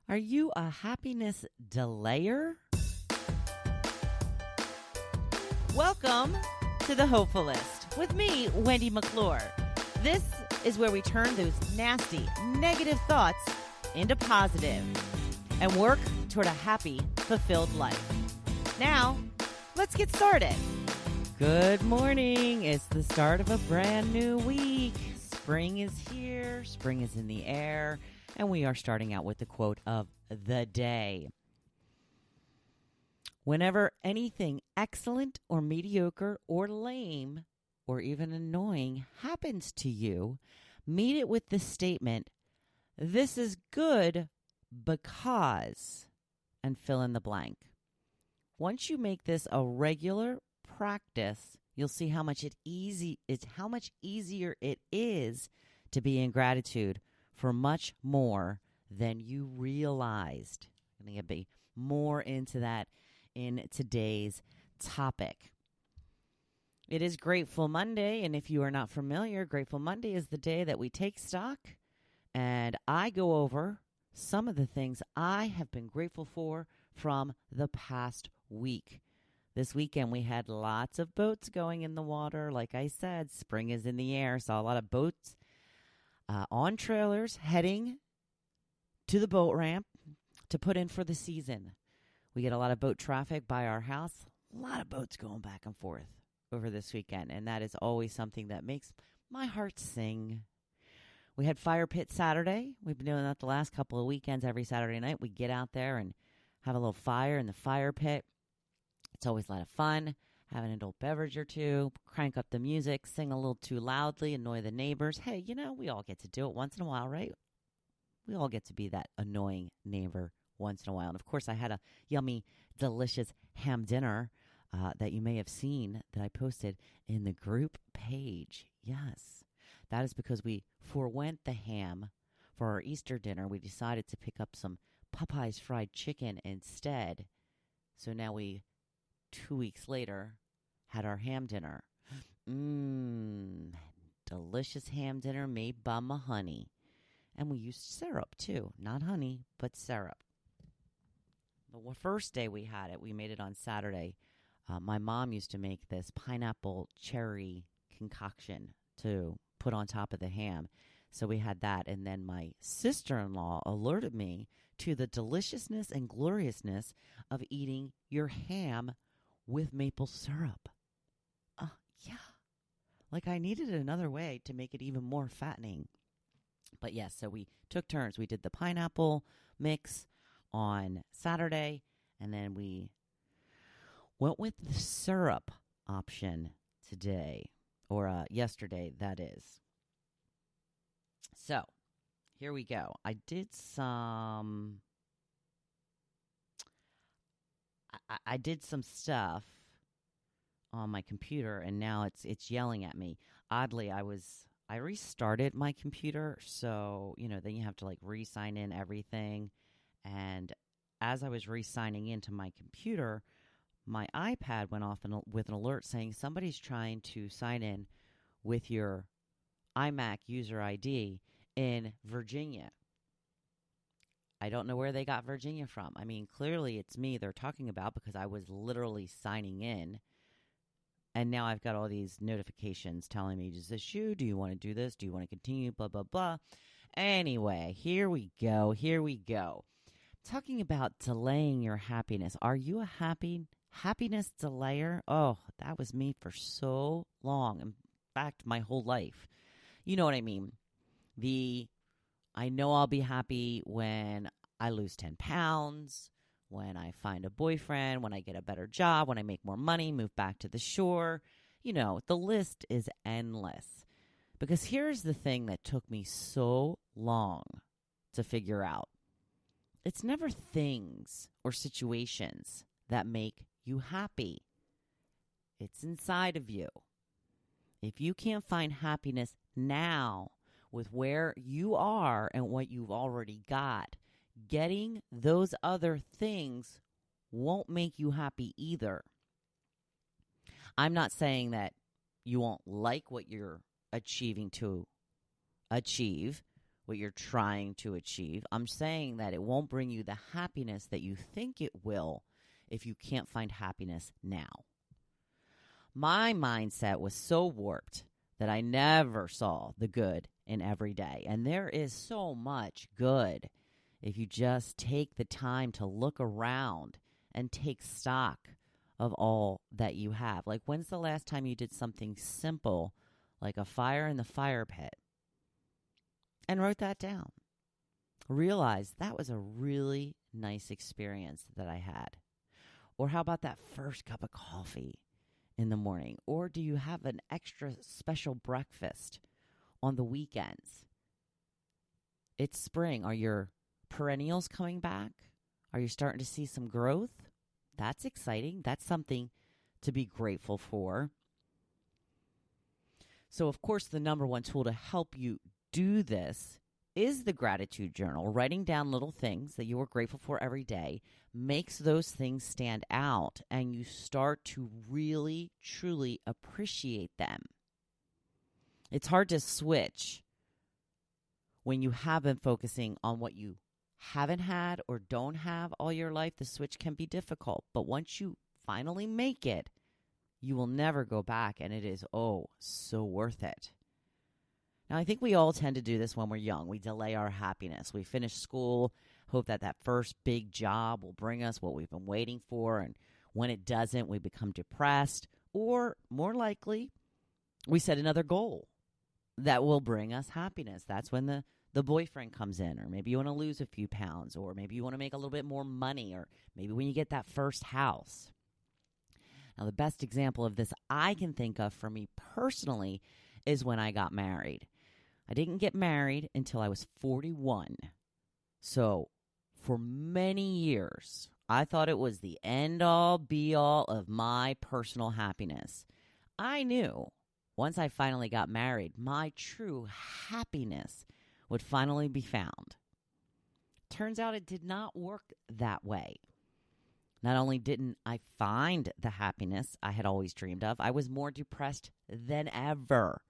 Are you a happiness delayer? Welcome to the Hopefulist with me, Wendy McClure. This is where we turn those nasty, negative thoughts into positive and work toward a happy, fulfilled life. Now, let's get started. Good morning. It's the start of a brand new week. Spring is here. Spring is in the air. And we are starting out with the quote of the day. Whenever anything excellent or mediocre or lame or even annoying happens to you, meet it with the statement, "This is good because," and fill in the blank. Once you make this a regular practice, you'll see how much easier it is to be in gratitude for much more than you realized. I'm going to be more into that in today's topic. It is Grateful Monday, and if you are not familiar, Grateful Monday is the day that we take stock, and I go over some of the things I have been grateful for from the past week. This weekend, we had lots of boats going in the water. Like I said, spring is in the air, saw a lot of boats on trailers heading to the boat ramp to put in for the season. We get a lot of boat traffic by our house, a lot of boats going back and forth over this weekend, and that is always something that makes my heart sing. We had Fire Pit Saturday. We've been doing that the last couple of weekends. Every Saturday night, we get out there and have a little fire in the fire pit. It's always a lot of fun. Have an adult beverage or two, crank up the music, sing a little too loudly, annoy the neighbors. Hey, we all get to do it once in a while, right? We all get to be that annoying neighbor once in a while. And, of course, I had a yummy, delicious ham dinner that you may have seen that I posted in the group page. Yes, that is because we forwent the ham for our Easter dinner. We decided to pick up some Popeye's fried chicken instead. So now 2 weeks later, had our ham dinner. Delicious ham dinner made by my honey. And we used syrup, too. Not honey, but syrup. The first day we had it, we made it on Saturday. My mom used to make this pineapple cherry concoction to put on top of the ham. So we had that. And then my sister-in-law alerted me to the deliciousness and gloriousness of eating your ham with maple syrup. Yeah. Like I needed another way to make it even more fattening. But yes, so we took turns. We did the pineapple mix on Saturday, and then we went with the syrup option today, or yesterday, that is. So, here we go. I did some stuff on my computer, and now it's yelling at me. Oddly, I restarted my computer, so then you have to re-sign in everything. And as I was re-signing into my computer, my iPad went off with an alert saying somebody's trying to sign in with your iMac user ID in Virginia. I don't know where they got Virginia from. I mean, clearly it's me they're talking about because I was literally signing in. And now I've got all these notifications telling me, is this you? Do you want to do this? Do you want to continue? Blah, blah, blah. Anyway, here we go. Talking about delaying your happiness. Are you a happiness delayer? Oh, that was me for so long. In fact, my whole life. You know what I mean? I know I'll be happy when I lose 10 pounds, when I find a boyfriend, when I get a better job, when I make more money, move back to the shore. The list is endless. Because here's the thing that took me so long to figure out. It's never things or situations that make you happy. It's inside of you. If you can't find happiness now with where you are and what you've already got, getting those other things won't make you happy either. I'm not saying that you won't like what you're achieving to achieve what you're trying to achieve. I'm saying that it won't bring you the happiness that you think it will if you can't find happiness now. My mindset was so warped that I never saw the good in every day. And there is so much good if you just take the time to look around and take stock of all that you have. Like, when's the last time you did something simple like a fire in the fire pit and wrote that down? Realize that was a really nice experience that I had. Or how about that first cup of coffee in the morning? Or do you have an extra special breakfast on the weekends? It's spring. Are your perennials coming back? Are you starting to see some growth? That's exciting. That's something to be grateful for. So, of course, the number one tool to help you do this is the gratitude journal. Writing down little things that you are grateful for every day makes those things stand out, and you start to really, truly appreciate them. It's hard to switch when you have been focusing on what you haven't had or don't have all your life. The switch can be difficult, but once you finally make it, you will never go back, and it is, so worth it. Now, I think we all tend to do this when we're young. We delay our happiness. We finish school, hope that that first big job will bring us what we've been waiting for, and when it doesn't, we become depressed, or more likely, we set another goal that will bring us happiness. That's when the boyfriend comes in, or maybe you want to lose a few pounds, or maybe you want to make a little bit more money, or maybe when you get that first house. Now, the best example of this I can think of for me personally is when I got married. I didn't get married until I was 41. So for many years, I thought it was the end-all, be-all of my personal happiness. I knew once I finally got married, my true happiness would finally be found. Turns out it did not work that way. Not only didn't I find the happiness I had always dreamed of, I was more depressed than ever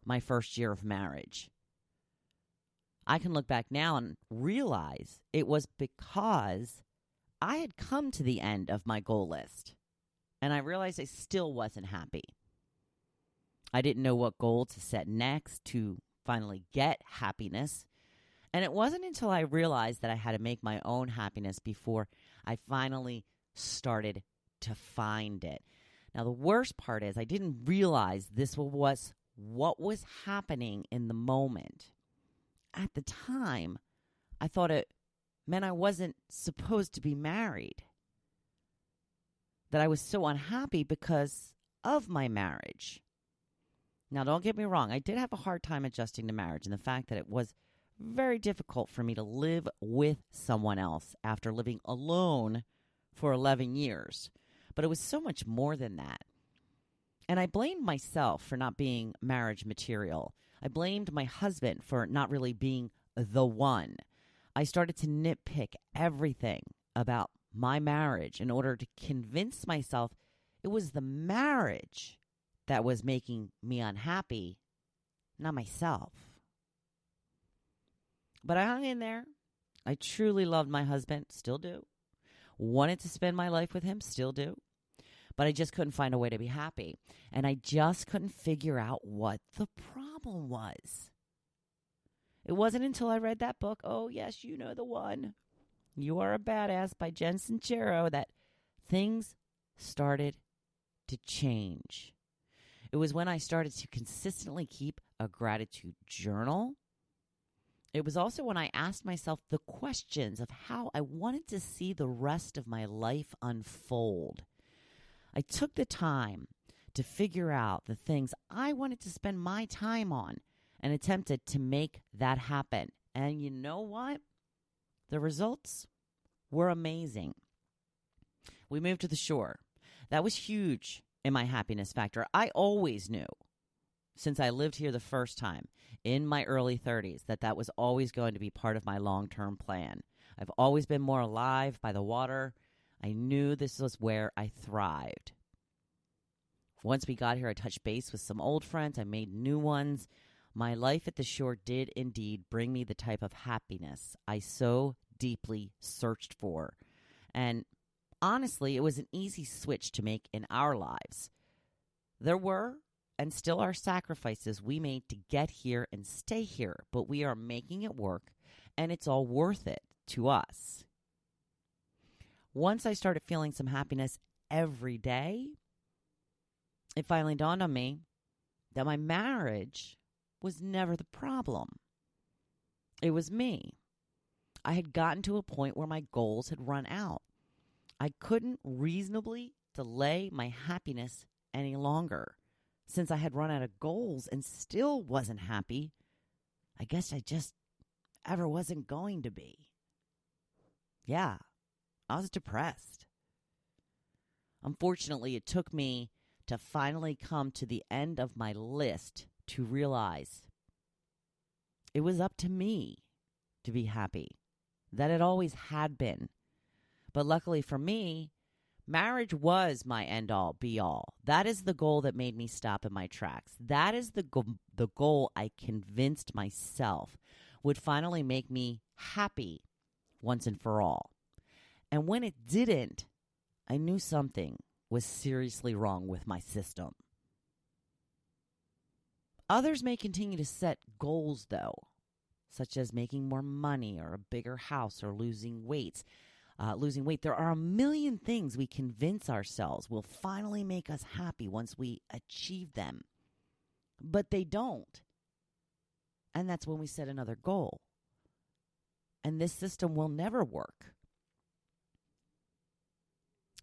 my first year of marriage. I can look back now and realize it was because I had come to the end of my goal list, and I realized I still wasn't happy. I didn't know what goal to set next to finally get happiness. And it wasn't until I realized that I had to make my own happiness before I finally started to find it. Now, the worst part is I didn't realize this was what was happening in the moment. At the time, I thought it meant I wasn't supposed to be married. That I was so unhappy because of my marriage. Now, don't get me wrong. I did have a hard time adjusting to marriage, and the fact that it was very difficult for me to live with someone else after living alone for 11 years. But it was so much more than that. And I blamed myself for not being marriage material. I blamed my husband for not really being the one. I started to nitpick everything about my marriage in order to convince myself it was the marriage that was making me unhappy, not myself. But I hung in there. I truly loved my husband, still do. Wanted to spend my life with him, still do. But I just couldn't find a way to be happy. And I just couldn't figure out what the problem was. It wasn't until I read that book, Oh, Yes, You Know the One, You Are a Badass by Jen Sincero, that things started to change. It was when I started to consistently keep a gratitude journal. It was also when I asked myself the questions of how I wanted to see the rest of my life unfold. I took the time to figure out the things I wanted to spend my time on and attempted to make that happen. And you know what? The results were amazing. We moved to the shore. That was huge in my happiness factor. I always knew, since I lived here the first time in my early 30s, that was always going to be part of my long-term plan. I've always been more alive by the water. I knew this was where I thrived. Once we got here, I touched base with some old friends. I made new ones. My life at the shore did indeed bring me the type of happiness I so deeply searched for. And honestly, it was an easy switch to make in our lives. There were and still are sacrifices we made to get here and stay here, but we are making it work, and it's all worth it to us. Once I started feeling some happiness every day, it finally dawned on me that my marriage was never the problem. It was me. I had gotten to a point where my goals had run out. I couldn't reasonably delay my happiness any longer. Since I had run out of goals and still wasn't happy, I guess I just ever wasn't going to be. Yeah, I was depressed. Unfortunately, it took me to finally come to the end of my list to realize it was up to me to be happy, that it always had been. But luckily for me, marriage was my end-all, be-all. That is the goal that made me stop in my tracks. That is the goal I convinced myself would finally make me happy once and for all. And when it didn't, I knew something was seriously wrong with my system. Others may continue to set goals, though, such as making more money or a bigger house or losing weight. There are a million things we convince ourselves will finally make us happy once we achieve them. But they don't. And that's when we set another goal. And this system will never work.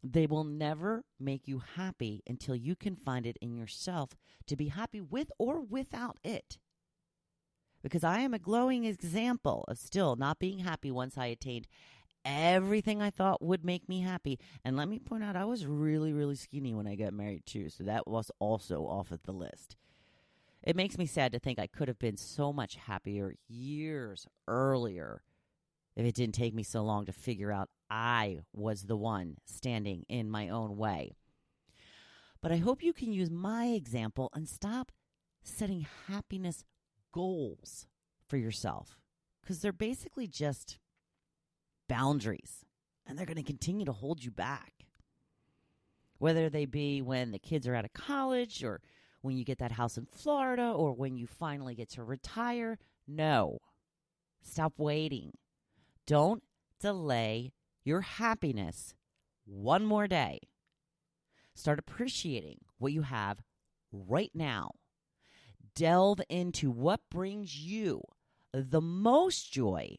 They will never make you happy until you can find it in yourself to be happy with or without it. Because I am a glowing example of still not being happy once I attained everything I thought would make me happy. And let me point out, I was really, really skinny when I got married too. So that was also off of the list. It makes me sad to think I could have been so much happier years earlier if it didn't take me so long to figure out I was the one standing in my own way. But I hope you can use my example and stop setting happiness goals for yourself, because they're basically just boundaries, and they're going to continue to hold you back. Whether they be when the kids are out of college, or when you get that house in Florida, or when you finally get to retire. No. Stop waiting. Don't delay your happiness one more day. Start appreciating what you have right now. Delve into what brings you the most joy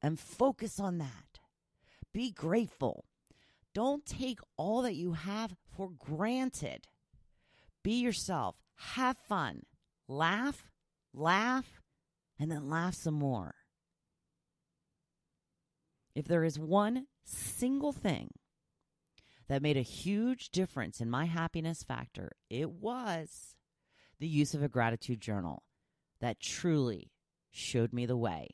and focus on that. Be grateful. Don't take all that you have for granted. Be yourself. Have fun. Laugh, and then laugh some more. If there is one single thing that made a huge difference in my happiness factor, it was the use of a gratitude journal that truly showed me the way.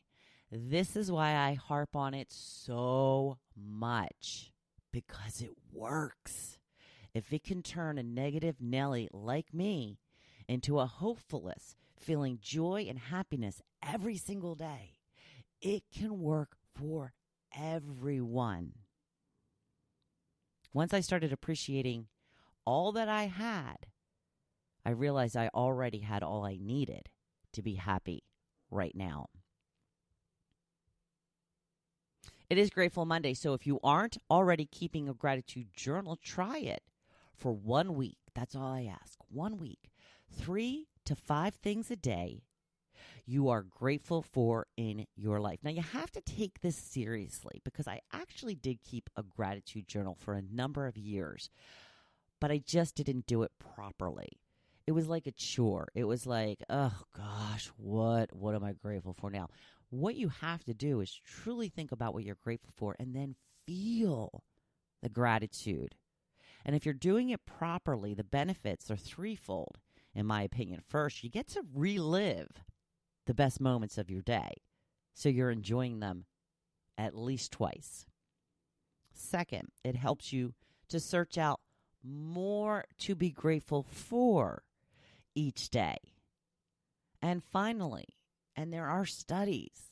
This is why I harp on it so much, because it works. If it can turn a negative Nelly like me into a hopefulist, feeling joy and happiness every single day, it can work for everyone. Once I started appreciating all that I had, I realized I already had all I needed to be happy right now. It is Grateful Monday, so if you aren't already keeping a gratitude journal, try it for 1 week. That's all I ask. 1 week. 3 to 5 things a day you are grateful for in your life. Now, you have to take this seriously, because I actually did keep a gratitude journal for a number of years, but I just didn't do it properly. It was like a chore. It was like, oh gosh, what am I grateful for now? What you have to do is truly think about what you're grateful for and then feel the gratitude. And if you're doing it properly, the benefits are threefold, in my opinion. First, you get to relive the best moments of your day, so you're enjoying them at least twice. Second, it helps you to search out more to be grateful for each day. And finally, and there are studies,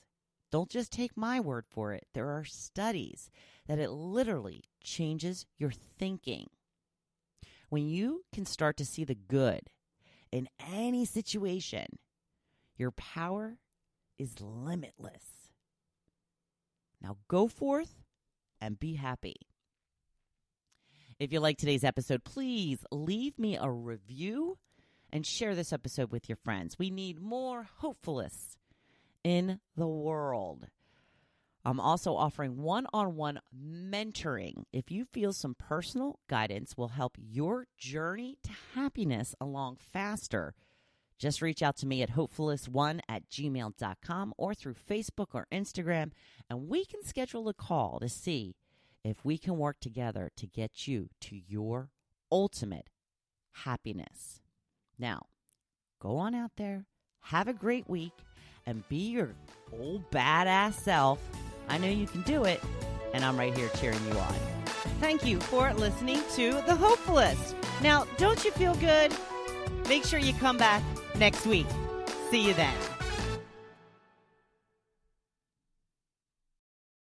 don't just take my word for it. There are studies that it literally changes your thinking. When you can start to see the good in any situation, your power is limitless. Now go forth and be happy. If you like today's episode, please leave me a review and share this episode with your friends. We need more hopefulists in the world. I'm also offering one-on-one mentoring. If you feel some personal guidance will help your journey to happiness along faster, just reach out to me at hopefulist1@gmail.com or through Facebook or Instagram, and we can schedule a call to see if we can work together to get you to your ultimate happiness. Now, go on out there, have a great week, and be your old badass self. I know you can do it, and I'm right here cheering you on. Thank you for listening to The Hopefulist. Now, don't you feel good? Make sure you come back next week. See you then.